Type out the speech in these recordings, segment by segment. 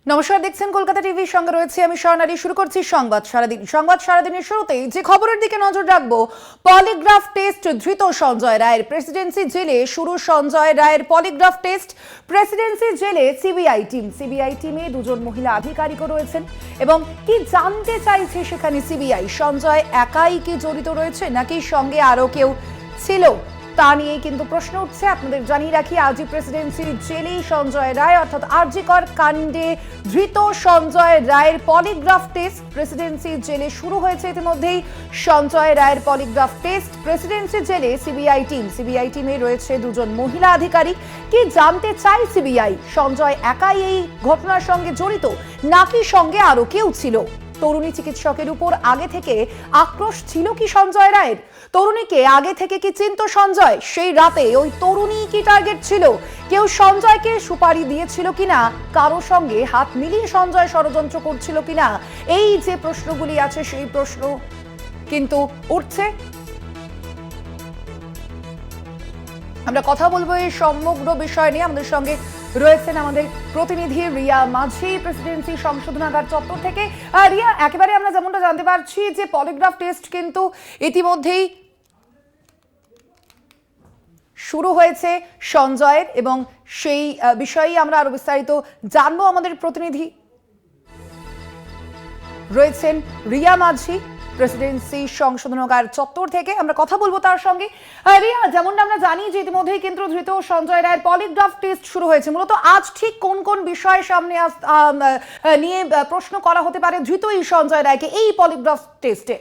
নমস্কার, দেখছেন কলকাতা টিভির সঙ্গে রয়েছে আমি স্বর্ণালী। শুরু করছি সংবাদ সারাদিনের শুরুতেই যে খবরের দিকে নজর রাখবো, পলিগ্রাফ টেস্ট ধৃত সঞ্জয় রায়ের। প্রেসিডেন্সি জেলে শুরু সঞ্জয় রায়ের পলিগ্রাফ টেস্ট। প্রেসিডেন্সি জেলে সিবিআই টিমে দুজন মহিলা আধিকারিকও রয়েছেন এবং কি জানতে চাইছে সেখানে সিবিআই, সঞ্জয় একাই কি জড়িত রয়েছে নাকি সঙ্গে আরো কেউ ছিল, তা নিয়ে কিন্তু প্রশ্ন উঠছে। আপনাদের জানিয়ে রাখি, আজই প্রেসিডেন্সির জেলেই সঞ্জয় রায় অর্থাৎ আরজিকর কাণ্ডে ধৃত সঞ্জয় রায়ের পলিগ্রাফ টেস্ট প্রেসিডেন্সির জেলে শুরু হয়েছে। ইতিমধ্যেই সঞ্জয় রায়ের পলিগ্রাফ টেস্ট। প্রেসিডেন্সির জেলে সিবিআই টিমে রয়েছে দুজন মহিলা আধিকারিক। কি জানতে চাই সিবিআই, সঞ্জয় একাই এই ঘটনার সঙ্গে জড়িত নাকি সঙ্গে আরো কেউ ছিল? তরুণী চিকিৎসকের উপর আগে থেকে আক্রোশ ছিল কি সঞ্জয় রায়ের? তরুণীকে আগে থেকে কি চিনত সঞ্জয়? সেই রাতে ওই তরুণী কি টার্গেট ছিল? কেউ সঞ্জয়কে সুপারি দিয়েছিল কিনা? কারো সঙ্গে হাত মিলিয়ে সঞ্জয় ষড়যন্ত্র করছিল কিনা? এই যে প্রশ্নগুলি আছে সেই প্রশ্ন কিন্তু উঠছে। আমরা কথা বলবো এই সমগ্র বিষয় নিয়ে। আমাদের সঙ্গে রয়েছেন আমাদের প্রতিনিধি রিয়া মাঝি, প্রেসিডেন্সি সংশোধনাগার চত্বর থেকে। রিয়া, একেবারে আমরা যেমনটা জানতে পারছি যে পলিগ্রাফ টেস্ট কিন্তু ইতিমধ্যেই শুরু হয়েছে সঞ্জয়ের এবং সেই বিষয়েই আমরা আরো বিস্তারিত জানবো। আমাদের প্রতিনিধি রয়েছেন রিয়া মাঝি, প্রেসিডেন্সি সংশোধনাগার চত্বর থেকে। আমরা কথা বলবো তার সঙ্গে। রিয়া, যেমনটা আমরা জানি যে ইতিমধ্যেই কিন্তু ধৃত সঞ্জয় রায়ের পলিগ্রাফ টেস্ট শুরু হয়েছে। মূলত আজ ঠিক কোন কোন বিষয় সামনে নিয়ে প্রশ্ন করা হতে পারে ধৃত এই সঞ্জয় রায়কে এই পলিগ্রাফ টেস্টে?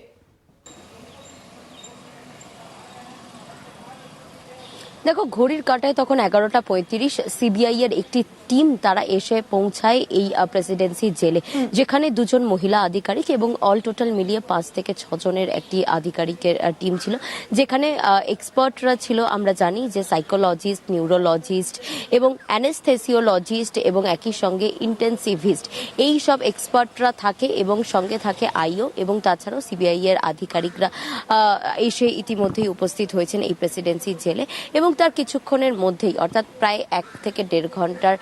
দেখো, ঘড়ির কাঁটায় তখন 11:35 সিবিআই এর একটি টিম তারা এসে পৌঁছায় এই প্রেসিডেন্সি জেলে, যেখানে দুজন মহিলা আধিকারিক এবং অল টোটাল মিলিয়ে 5 থেকে 6 জনের একটি আধিকারিকের টিম ছিল, যেখানে এক্সপার্টরা ছিল। আমরা জানি যে সাইকোলজিস্ট, নিউরোলজিস্ট এবং অ্যানেস্থেসিওলজিস্ট এবং একই সঙ্গে ইন্টেন্সিভিস্ট, এই সব এক্সপার্টরা থাকে এবং সঙ্গে থাকে আইও এবং তাছাড়াও সিবিআই এর আধিকারিকরা এসে ইতিমধ্যেই উপস্থিত হয়েছেন এই প্রেসিডেন্সি জেলে। এবং তার কিছুক্ষণের মধ্যেই, অর্থাৎ প্রায় 1 থেকে 1.5 ঘন্টার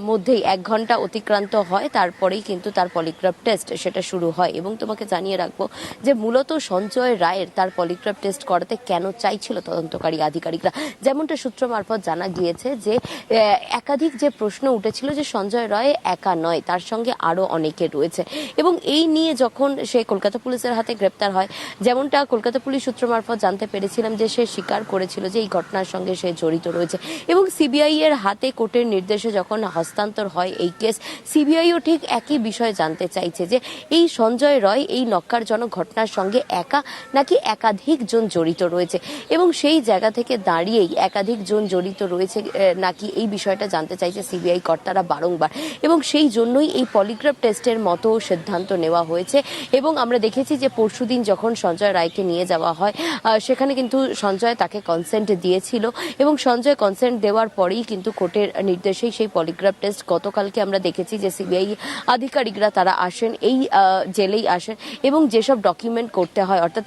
মধ্যেই, 1 ঘন্টা অতিক্রান্ত হয়, তারপরেই কিন্তু তার পলিগ্রাফ টেস্ট সেটা শুরু হয়। এবং তোমাকে জানিয়ে রাখবো যে মূলত সঞ্জয় রায়ের তার পলিগ্রাফ টেস্ট করাতে কেন চাইছিল তদন্তকারী আধিকারিকরা, যেমনটা সূত্র মারফত জানা গিয়েছে যে একাধিক যে প্রশ্ন উঠেছিল যে সঞ্জয় রায় একা নয়, তার সঙ্গে আরো অনেকে রয়েছে। এবং এই নিয়ে যখন সে কলকাতা পুলিশের হাতে গ্রেপ্তার হয়, যেমনটা কলকাতা পুলিশ সূত্র মারফত জানতে পেরেছিলাম যে সে স্বীকার করেছিল যে এই ঘটনার সঙ্গে সে জড়িত রয়েছে। এবং সিবিআই এর হাতে কোর্টের নির্দেশে যখন হস্তান্তর হয় এই কেস, সিবিআইও ঠিক একই বিষয় জানতে চাইছে যে এই সঞ্জয় রায় এই নক্কারজনক ঘটনার সঙ্গে একা নাকি একাধিক জন জড়িত রয়েছে। এবং সেই জায়গা থেকে দাঁড়িয়েই একাধিক জন জড়িত রয়েছে নাকি এই বিষয়টা জানতে চাইছে সিবিআই কর্তারা বারংবার। এবং সেই জন্যই এই পলিগ্রাফ টেস্টের মতো সিদ্ধান্ত নেওয়া হয়েছে। এবং আমরা দেখেছি যে পরশুদিন যখন সঞ্জয় রায়কে নিয়ে যাওয়া হয়, সেখানে কিন্তু সঞ্জয় তাকে কনসেন্ট দিয়েছিল এবং সঞ্জয় কনসেন্ট দেওয়ার পরেই কিন্তু কোর্টের নির্দেশেই সেই পলিগ্রাফ টেস্ট গতকালকে আমরা দেখেছি যে সিবিআই আধিকারিকরা তারা আসেন, এই জেলেই আসেন এবং যেসব ডকুমেন্ট করতে হয়, অর্থাৎ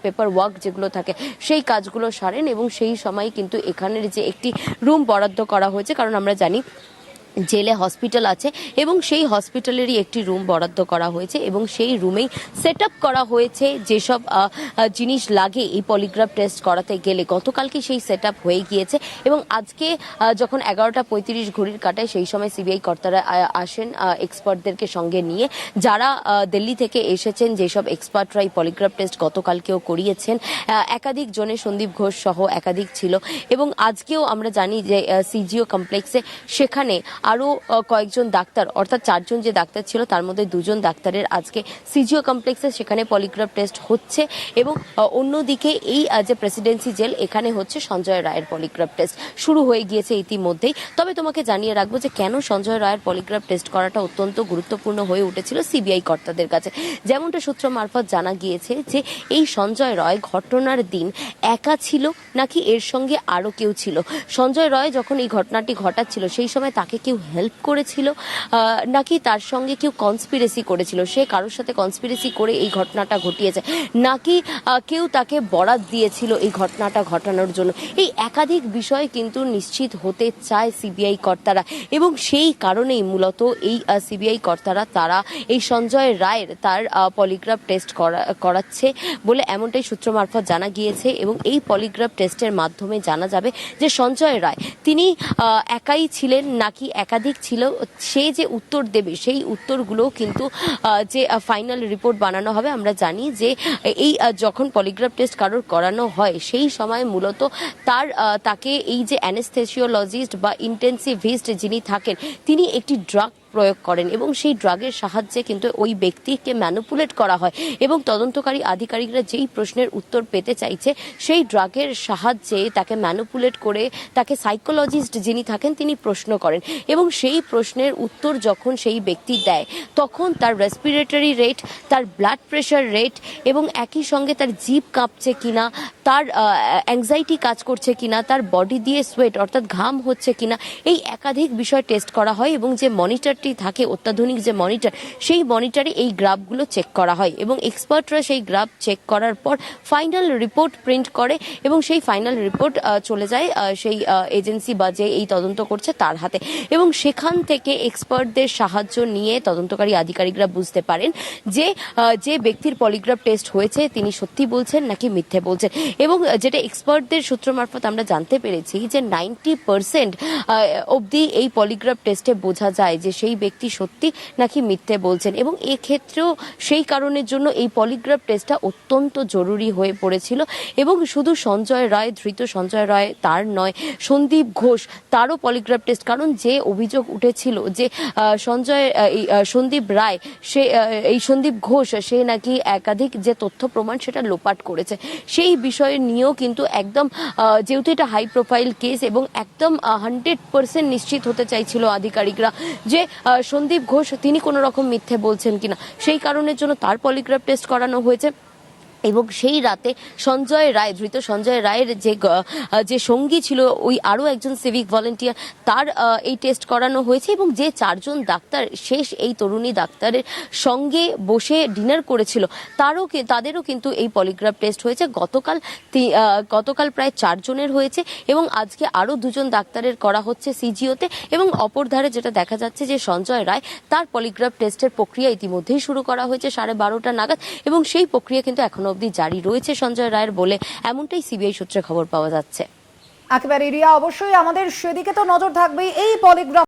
পেপার ওয়ার্ক যেগুলো থাকে সেই কাজগুলো সারেন। এবং সেই সময় কিন্তু এখানের যে একটি রুম বরাদ্দ করা হয়েছে, কারণ আমরা জানি জেলে হসপিটাল আছে এবং সেই হসপিটালেরই একটি রুম বরাদ্দ করা হয়েছে এবং সেই রুমেই সেট আপ করা হয়েছে যেসব জিনিস লাগে এই পলিগ্রাফ টেস্ট করাতে গেলে। গতকালকে সেই সেট আপ হয়ে গিয়েছে এবং আজকে যখন 11:35 ঘড়ির কাটায়, সেই সময় সিবিআই কর্তারা আসেন এক্সপার্টদেরকে সঙ্গে নিয়ে, যারা দিল্লি থেকে এসেছেন, যেসব এক্সপার্টরা এই পলিগ্রাফ টেস্ট গতকালকেও করিয়েছেন। একাধিক জনে সন্দীপ ঘোষ সহ একাধিক ছিল। এবং আজকেও আমরা জানি যে সিজিও কমপ্লেক্সে সেখানে আরো কয়েকজন ডাক্তার, অর্থাৎ 4 জন যে ডাক্তার ছিল তার মধ্যে 2 জন ডাক্তারের আজকে সিজিও কমপ্লেক্সে সেখানে পলিগ্রাফ টেস্ট হচ্ছে। এবং অন্যদিকে এই যে প্রেসিডেন্সি জেল, এখানে হচ্ছে সঞ্জয় রায়ের পলিগ্রাফ টেস্ট শুরু হয়ে গিয়েছে ইতিমধ্যেই। তবে তোমাকে জানিয়ে রাখবো যে কেন সঞ্জয় রায়ের পলিগ্রাফ টেস্ট করাটা অত্যন্ত গুরুত্বপূর্ণ হয়ে উঠেছিল সিবিআই কর্তাদের কাছে। যেমনটা সূত্র মারফত জানা গিয়েছে যে এই সঞ্জয় রায় ঘটনার দিন একা ছিল নাকি এর সঙ্গে আরো কেউ ছিল। সঞ্জয় রায় যখন এই ঘটনাটি ঘটাচ্ছিল সেই সময় তাকে কেউ কেউ হেল্প করেছিল, নাকি তার সঙ্গে কেউ কনস্পিরেসি করেছিল, সে কারোর সাথে কনস্পিরেসি করে এই ঘটনাটা ঘটিয়েছে, নাকি কেউ তাকে বরাত দিয়েছিল এই ঘটনাটা ঘটানোর জন্য। এই একাধিক বিষয় কিন্তু নিশ্চিত হতে চায় সিবিআই কর্তারা, এবং সেই কারণেই মূলত এই সিবিআই কর্তারা তারা এই সঞ্জয় রায়ের তার পলিগ্রাফ টেস্ট করাচ্ছে বলে এমনটাই সূত্র মারফত জানা গিয়েছে। এবং এই পলিগ্রাফ টেস্টের মাধ্যমে জানা যাবে যে সঞ্জয় রায় তিনি একাই ছিলেন নাকি একাধিক ছিল। সে যে উত্তর দেবে সেই উত্তরগুলো কিন্তু যে ফাইনাল রিপোর্ট বানানো হবে। আমরা জানি যে এই যখন পলিগ্রাফ টেস্ট কারোর করানো হয় সেই সময় মূলত তাকে এই যে অ্যানেস্থেসিওলজিস্ট বা ইন্টেন্সিভিস্ট যিনি থাকেন তিনি একটি ড্রাগ প্রয়োগ করেন, এবং সেই ড্রাগের সাহায্যে কিন্তু ওই ব্যক্তিকে ম্যানিপুলেট করা হয়। এবং তদন্তকারী আধিকারিকরা যেই প্রশ্নের উত্তর পেতে চাইছে সেই ড্রাগের সাহায্যে তাকে ম্যানিপুলেট করে তাকে সাইকোলজিস্ট যিনি থাকেন তিনি প্রশ্ন করেন, এবং সেই প্রশ্নের উত্তর যখন সেই ব্যক্তি দেয় তখন তার রেসপিরেটরি রেট, তার ব্লাড প্রেশার রেট, এবং একই সঙ্গে তার জিভ কাঁপছে কিনা, তার অ্যাংজাইটি কাজ করছে কিনা, তার বডি দিয়ে সোয়েট অর্থাৎ ঘাম হচ্ছে কিনা, এই একাধিক বিষয় টেস্ট করা হয়। এবং যে মনিটরটি থাকে অত্যাধুনিক যে মনিটর, সেই মনিটরে এই গ্রাফগুলো চেক করা হয়, এবং এক্সপার্টরা সেই গ্রাফ চেক করার পর ফাইনাল রিপোর্ট প্রিন্ট করে, এবং সেই ফাইনাল রিপোর্ট চলে যায় সেই এজেন্সি বা যে এই তদন্ত করছে তার হাতে। এবং সেখান থেকে এক্সপার্টদের সাহায্য নিয়ে তদন্তকারী আধিকারিকরা বুঝতে পারেন যে যে ব্যক্তির পলিগ্রাফ টেস্ট হয়েছে তিনি সত্যি বলছেন নাকি মিথ্যে বলছেন। এবং যেটা এক্সপার্টদের সূত্র মারফত আমরা জানতে পেরেছি যে 90% অবধি এই পলিগ্রাফ টেস্টে বোঝা যায় যে সেই ব্যক্তি সত্যি নাকি মিথ্যে বলছেন। এবং এক্ষেত্রেও সেই কারণের জন্য এই পলিগ্রাফ টেস্টটা অত্যন্ত জরুরি হয়ে পড়েছিল। এবং শুধু সঞ্জয় রায়, ধৃত সঞ্জয় রায় তার নয়, সন্দীপ ঘোষ তারও পলিগ্রাফ টেস্ট, কারণ যে অভিযোগ উঠেছিল যে সন্দীপ রায় এই সন্দীপ ঘোষ সে নাকি একাধিক যে তথ্য প্রমাণ সেটা লোপাট করেছে, সেই বিষয়ে নিয়েও কিন্তু একদম যেহেতু এটা হাই প্রোফাইল কেস এবং একদম 100% নিশ্চিত হতে চাইছিল আধিকারিকরা যে সন্দীপ ঘোষ তিনি কোনো রকম মিথ্যে বলছেন কিনা, সেই কারণের জন্য তার পলিগ্রাফ টেস্ট করানো হয়েছে। এবং সেই রাতে সঞ্জয় রায়, ধৃত সঞ্জয় রায়ের যে সঙ্গী ছিল ওই আরও একজন সিভিক ভলেন্টিয়ার, তার এই টেস্ট করানো হয়েছে। এবং যে 4জন ডাক্তার শেষ এই তরুণী ডাক্তারের সঙ্গে বসে ডিনার করেছিল তাদেরও কিন্তু এই পলিগ্রাফ টেস্ট হয়েছে। গতকাল প্রায় 4 জনের হয়েছে, এবং আজকে আরও 2জন ডাক্তারের করা হচ্ছে সিজিওতে। এবং অপর ধারে যেটা দেখা যাচ্ছে যে সঞ্জয় রায় তার পলিগ্রাফ টেস্টের প্রক্রিয়া ইতিমধ্যেই শুরু করা হয়েছে 12:30 নাগাদ, এবং সেই প্রক্রিয়া কিন্তু এখনো অবধি জারি রয়েছে সঞ্জয় রায়ের বলে এমনটাই সিবিআই সূত্রে খবর পাওয়া যাচ্ছে। একেবারে রিয়া, অবশ্যই আমাদের সেদিকে তো নজর থাকবেই। এই পলিগ্রাফ